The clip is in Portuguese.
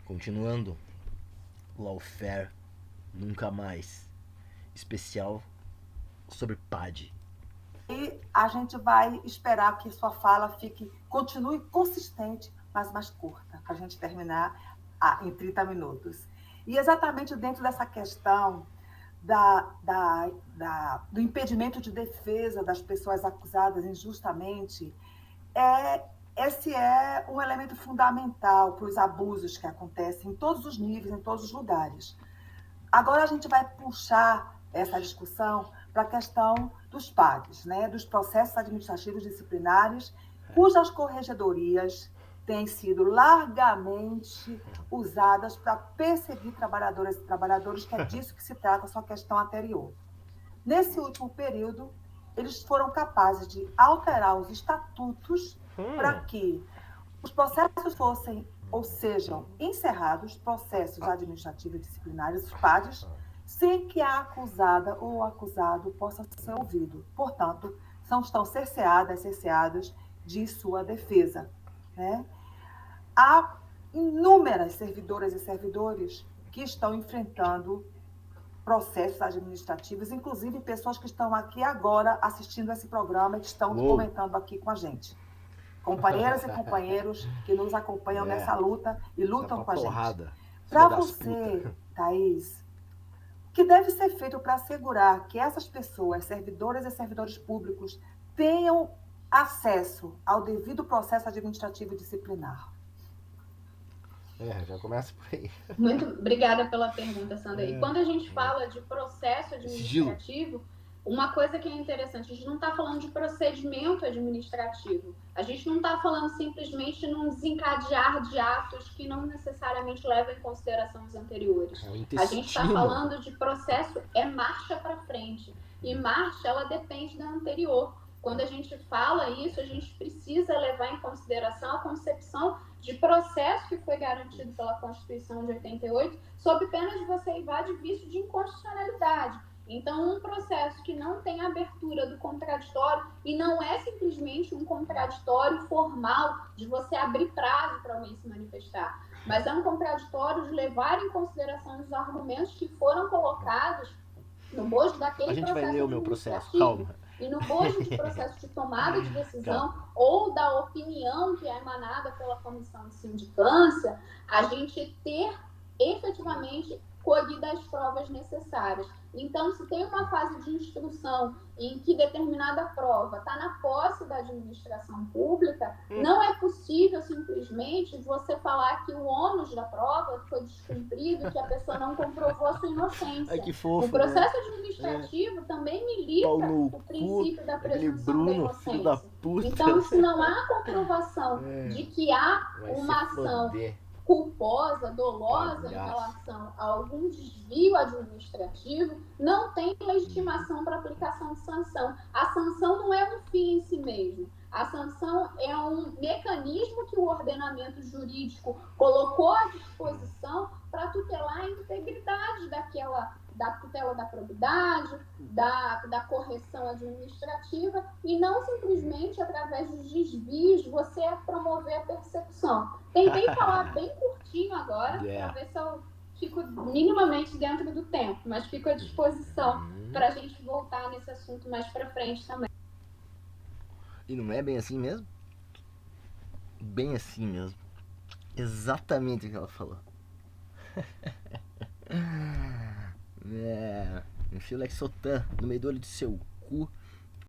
Continuando, Lawfare Nunca Mais, especial sobre PAD. E a gente vai esperar que sua fala continue consistente, mas mais curta, para a gente terminar em 30 minutos. E exatamente dentro dessa questão do impedimento de defesa das pessoas acusadas injustamente, esse é um elemento fundamental para os abusos que acontecem em todos os níveis, em todos os lugares. Agora a gente vai puxar essa discussão para a questão dos PADs, né, dos processos administrativos disciplinares, cujas corregedorias têm sido largamente usadas para perseguir trabalhadoras e trabalhadores, que é disso que se trata a sua questão anterior. Nesse último período, eles foram capazes de alterar os estatutos para que os processos fossem ou sejam encerrados, processos administrativos e disciplinares, os PADs, sem que a acusada ou o acusado possa ser ouvido. Portanto, estão cerceados de sua defesa. Né? Há inúmeras servidoras e servidores que estão enfrentando processos administrativos, inclusive pessoas que estão aqui agora assistindo esse programa e que estão comentando aqui com a gente. Companheiras e companheiros que nos acompanham nessa luta e lutam com a gente. Para você, Thaís, o que deve ser feito para assegurar que essas pessoas, servidoras e servidores públicos, tenham acesso ao devido processo administrativo e disciplinar? Já começa por aí. Muito obrigada pela pergunta, Sandra. E quando a gente fala de processo administrativo, uma coisa que é interessante, a gente não está falando de procedimento administrativo. A gente não está falando simplesmente num desencadear de atos que não necessariamente levam em consideração os anteriores. A gente está falando de processo, marcha para frente. E marcha, ela depende da anterior. Quando a gente fala isso, a gente precisa levar em consideração a concepção de processo que foi garantido pela Constituição de 88, sob pena de você invadir vício de inconstitucionalidade. Então, um processo que não tem abertura do contraditório, e não é simplesmente um contraditório formal de você abrir prazo para alguém se manifestar, mas é um contraditório de levar em consideração os argumentos que foram colocados no bojo daquele processo. A gente vai ler o meu processo, calma. E no bojo de processo de tomada de decisão ou da opinião que é emanada pela comissão de sindicância, a gente ter efetivamente colhido as provas necessárias. Então, se tem uma fase de instrução em que determinada prova está na posse da administração pública, não é possível simplesmente você falar que o ônus da prova foi descumprido e que a pessoa não comprovou a sua inocência. Ai, que fofo, o processo administrativo também milita o princípio da presunção da inocência. Então, se não há comprovação de que há uma ação culposa, dolosa em relação a algum desvio administrativo, não tem legitimação para aplicação de sanção. A sanção não é um fim em si mesmo. A sanção é um mecanismo que o ordenamento jurídico colocou à disposição para tutelar a integridade da tutela da probidade, da correção administrativa, e não simplesmente através dos desvios você promover a persecução. Tentei falar bem curtinho agora, para ver se eu fico minimamente dentro do tempo, mas fico à disposição para a gente voltar nesse assunto mais para frente também. E não é bem assim mesmo? Bem assim mesmo. Exatamente o que ela falou. Enfia o Lexotan no meio do olho do seu cu